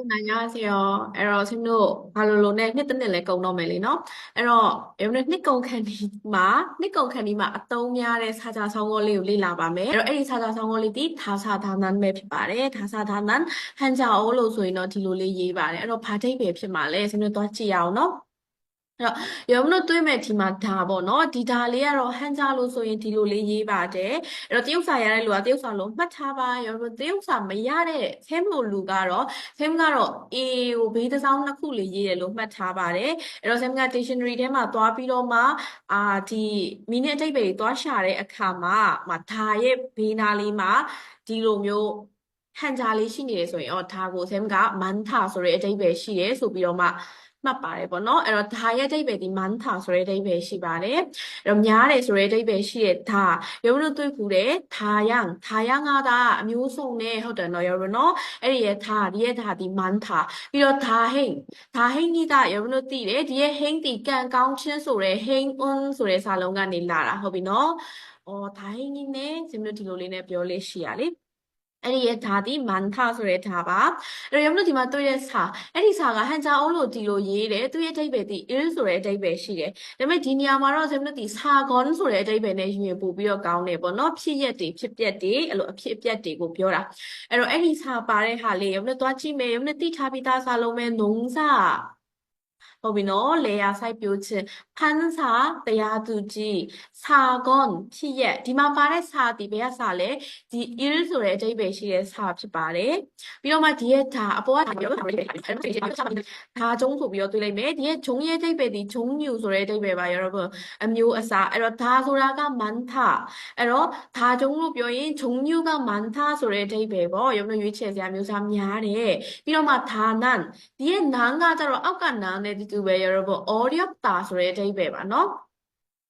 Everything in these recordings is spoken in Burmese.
안녕하세요. 에러 샘로 발로로네နှစ်တစ်နှစ်လဲ ကုန်တော့မယ်လေနော်အဲ့တော့여러분들နှစ်ကုန်ခန်းဒီမှာအသုံးများတဲ့စာကြဆောင်းကောလေးကိုလေ့လာပါမယ်အဲ့တော့အဲ့ဒီစာကြဆောင်းကောလေးဒီဒါစာဒါနန်ပဲဖြစ်ပါတယ်ဒါစာဒါနန်ဟန်ဂျာအိုလို့ဆိုရင်တော့ဒီလိုလေးရေးပါတယ်အဲ့တော့ဘာတိတ်ပဲဖြစ်မှာလဲ샘로သွားကြည့်ရအောင်နော်အဲ့တော့여러분들တွေးမဲ့ဒီမှာဒါပေါ့နော်ဒီဒါလေးကတော့ဟန်ဂျာလို့ဆိုရင်ဒီလိုလေးရေးပါတယ်အဲ့တော့တရုတ်စာရတဲ့လူကတရုတ်စာလုံးမှတ်ထားပါ여러분တရုတ်စာမရတဲ့ဆဲမလို့လူကတော့ဆဲမကတော့ A ကိုဘေးတစ်စောင်းနှစ်ခုလေးရေးတယ်လို့မှတ်ထားပါတယ်အဲ့တော့ဆဲမက dictionary ထဲမှာသွားပြီးတော့မှဒီမီနစ်အဓိပ္ပာယ်တွေသွားရှာတဲ့အခါမှာဒါရဲ့ဘေးနားလေးမှာဒီလိုမျိုးဟန်ဂျာလေးရှိနေတယ်ဆိုရင်ဒါကိုဆဲမကမန်ထာဆိုတဲ့အဓိပ္ပာယ်ရှိတယ်ဆိုပြီးတော့မှမှတ်ပါတယ်ပေါ့နော်အဲ့တော့ဒါရဲ့အဓိပ္ပာယ်ဒီမန်ထာဆိုတဲ့အဓိပ္ပာယ်ရှိပါတယ်အဲ့တော့များတယ်ဆိုတဲ့အဓိပ္ပာယ်ရှိတဲ့ဒါရုံးတို့တွေ့ခုတယ်ဒါယံကဒါအမျိုးစုံနဲ့ဟုတ်တယ်နော်ရုံးတို့နော်အဲ့ဒီရဲ့ဒါဒီရဲ့ဒါဒီမန်ထာပြီးတော့ဒါဟိန်ကြီးဒါရုံးတို့သိတယ်ဒီရဲ့ဟိန်ဒီကံကောင်းခြင်းဆိုတဲ့ဟိန်အွန်းဆိုတဲ့စာလုံးကနေလာတာဟုတ်ပြီနော်ဒါဟိန်ကြီးနဲ့ဇင်တို့ဒီလိုလေးနဲ့ပြောလေးရှိရလေအဲ့ဒီရဲ့ဓာတိမန်ထာဆိုတဲ့ဓာပါအဲ့တော့ရုံးတို့ဒီမှာတွေ့တဲ့စာအဲ့ဒီစာကဟန်ဂျာအိုလို့ဒီလိုရေးတယ်သူရဲ့အဓိပ္ပာယ်ဒီ ill ဆိုတဲ့အဓိပ္ပာယ်ရှိတယ်ဒါပေမဲ့ဒီနေရာမှာတော့ဇင်တို့ဒီစာဂွန်ဆိုတဲ့အဓိပ္ပာယ်နဲ့ယူရင်ပို့ပြီးတော့ကောင်းတယ်ပေါ့နော်ဖြစ်ရက်တွေဖြစ်ပျက်တွေအဲ့လိုအဖြစ်အပျက်တွေကိုပြောတာအဲ့တော့အဲ့ဒီစာပါတဲ့ဟာလေးရုံးတို့သွားကြည့်မယ်ရုံးတို့သိထားပြီးသားစာလုံးပဲနုံစာဟုတ်ပြီနော်လေယာစိုက်ပျိုးခြင်းဖန်းစာတရားသူကြီးစာကွန်ဖြစ်ရက်ဒီမှာပါတဲ့စာဒီဘယ်ကစာလဲဒီ ill ဆိုတဲ့အဓိပ္ပာယ်ရှိတဲ့စာဖြစ်ပါတယ်ပြီးတော့မှဒီရဲ့ဒါအပေါ်ကဒါပြောတာဒါကျုံးဆိုပြီးတော့တွေ့လိုက်မယ်ဒီရဲ့ဂျုံရဲ့အဓိပ္ပာယ်ဒီဂျုံညူဆိုတဲ့အဓိပ္ပာယ်ပါရောအမျိုးအစားအဲ့တော့ဒါဆိုတာကမန်ထာအဲ့တော့ဒါဂျုံလို့ပြောရင်ဂျုံညူကမန်ထာဆိုတဲ့အဓိပ္ပာယ်ပေါ့ရုံးရွေးချယ်စရာမျိုးစားများတယ်ပြီးတော့မှဒါနန်ဒီရဲ့နန်ကကျတော့အောက်ကနန်နဲ့တူပဲရောပေါ့ 어렵다 ဆိုတဲ့အဓိပ္ပာယ်ပါနော်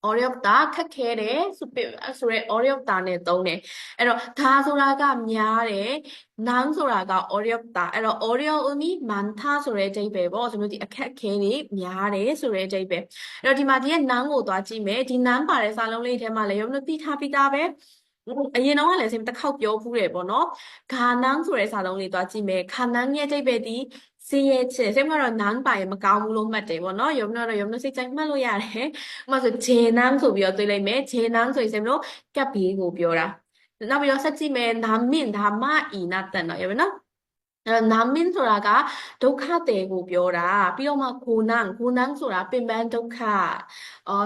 어렵다ခက်ခဲတယ်ဆိုရဲ 어렵다 နဲ့သုံးတယ်အဲ့တော့ဒါဆိုတာကများတယ်난ဆိုတာက 어렵다 အဲ့တော့ 어려움이 많다 ဆိုတဲ့အဓိပ္ပာယ်ပေါ့ဆိုမျိုးဒီအခက်ခဲတွေများတယ်ဆိုတဲ့အဓိပ္ပာယ်အဲ့တော့ဒီမှာဒီရဲ့ 난ကိုသွားကြည့်မယ်ဒီ 난 ပါတဲ့စာလုံးလေးထဲမှာလည်းရုံးလို့သိထားပြီးသားပဲအရင်တော့ကလည်းတစ်ခေါက်ပြောဖူးတယ်ပေါ့နော်ဂါနန်းဆိုတဲ့စာလုံးလေးသွားကြည့်မယ်ခါနန်းရဲ့အဓိပ္ပာယ်ဒီစင်းရဲ့ချစ်စိတ်ကတော့နန်းပါရင်မကောင်းဘူးလို့မှတ်တယ်ပေါ့နော်ရုံတော့ရုံစိတ်ကြိုက်မှတ်လို့ရတယ်ဥပမာဆိုဂျေနန်းဆိုပြီးတော့တွေးလိုက်မယ်ဂျေနန်းဆိုရင်စိတ်တို့ကပ်ဘေးကိုပြောတာနောက်ပြီးတော့ဆက်ကြည့်မယ်နာမင်ဒါမအီနာတန်တော့ရပါနော်နာမင်းဆိုတာကဒုက္ခတဲ့ကိုပြောတာပြီးတော့မှကိုနန်းဆိုတာပင်ပန်းဒုက္ခ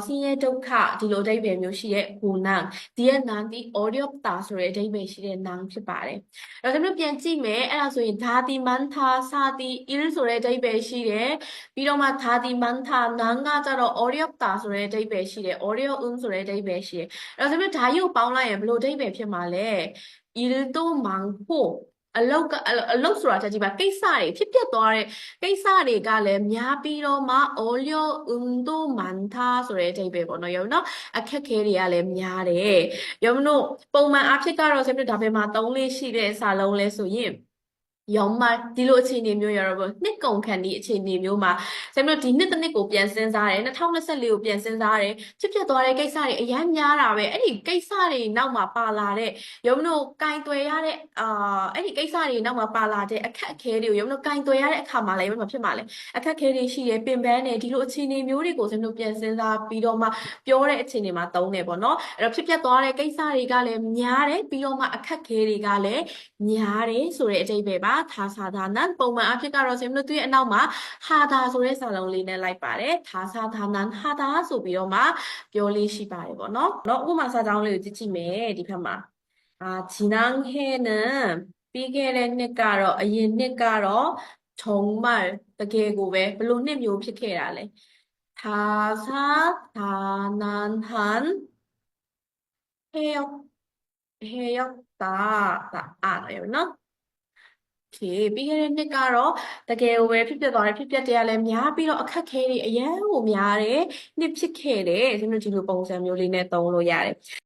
ဆင်းရဲဒုက္ခဒီလိုအဓိပ္ပာယ်မျိုးရှိတဲ့ကိုနန်းဒီရဲ့နန်းဒီ 어렵다 ဆိုတဲ့အဓိပ္ပာယ်ရှိတဲ့နန်းဖြစ်ပါတယ်အဲ့တော့ကျွန်တော်ပြန်ကြည့်မယ်အဲ့ဒါဆိုရင်ဒါတိမန်ထာစာတိ ill ဆိုတဲ့အဓိပ္ပာယ်ရှိတယ်ပြီးတော့မှဒါတိမန်ထာနန်းကကျတော့ 어렵다 ဆိုတဲ့အဓိပ္ပာယ်ရှိတယ် 어려움 ဆိုတဲ့အဓိပ္ပာယ်ရှိတယ်အဲ့တော့ကျွန်တော်ဒါကြီးကိုပေါင်းလိုက်ရင်ဘယ်လိုအဓိပ္ပာယ်ဖြစ်မှာလဲ 일도 많고အလုတ်ဆိုတာချက်ကြီးပါကိစ္စတွေဖြစ်ပျက်သွားတဲ့ကိစ္စတွေကလည်းများပြီးတော့မှ 어려움도 많다 ဆိုတဲ့အဓိပ္ပာယ်ပေါ့နော်ရောနော်အခက်ခဲတွေကလည်းများတယ်ရောမလို့ပုံမှန်အဖြစ်ကတော့ဆက်ပြီးဒါပေမဲ့သုံးလေးရှိတဲ့စာလုံးလဲဆိုရင်ရောမဒီလိုအခြေအနေမျိုးရတော့နှစ်ကုန်ခန့်ဒီအခြေအနေမျိုးမှာဆက်ပြီးဒီနှစ်တစ်နှစ်ကိုပြန်စဉ်းစားတယ်2024ကိုပြန်စဉ်းစားတယ်ဖြစ်ပျက်သွားတဲ့ကိစ္စတွေအများများတာပဲအဲ့ဒီကိစ္စတွေနောက်မှာပါလာတဲ့ရုံမလို့ကင်တွယ်ရတဲ့အဲ့ဒီကိစ္စတွေနောက်မှာပါလာတဲ့အခက်အခဲတွေကိုရုံမလို့ကင်တွယ်ရတဲ့အခါမှာလည်းမဖြစ်မှာလဲအခက်အခဲတွေရှိတယ်ပင်ပန်းတယ်ဒီလိုအခြေအနေမျိုးတွေကိုဆက်ပြီးပြန်စဉ်းစားပြီးတော့မှပြောတဲ့အခြေအနေမှာသုံးတယ်ပေါ့နော်အဲ့တော့ဖြစ်ပျက်သွားတဲ့ကိစ္စတွေကလည်းများတယ်ပြီးတော့မှအခက်အခဲတွေကလည်းများတယ်ဆိုတဲ့အဓိပ္ပာယ်ပါသာစာဒါနန်ပုံမှန်အဖြစ်ကတော့ဆင်မလို့သူ့ရဲ့အနောက်မှာဟာဒါဆိုတဲ့စာလုံးလေးနဲ့လိုက်ပါတယ်သာစာဒါနန်ဟာဒါဆိုပြီးတော့မှပြောလေးရှိပါတယ်ပေါ့နော်ဥပမာစာကြောင်းလေးကိုကြည့်မယ်ဒီဘက်မှာ지난 해는ပြီးခဲ့တဲ့နှစ်ကတော့အရင်နှစ်ကတော့ 정말 တကယ်ကိုပဲဘယ်လိုနှစ်မျိုးဖြစ်ခဲ့တာလဲ다사다난한 해였다 알아요နော်โอเคပြီးခဲ့တဲ့နှစ်ကတော့တကယ်ကိုပဲဖြစ်ပျက်သွားတယ်ဖြစ်ပျက်တရားလည်းများပြီးတော့အခက်ခဲတွေအများကိုများတယ်နှစ်ဖြစ်ခဲ့တယ်ဒီလိုပုံစံမျိုးလေးနဲ့သုံးလို့ရတယ်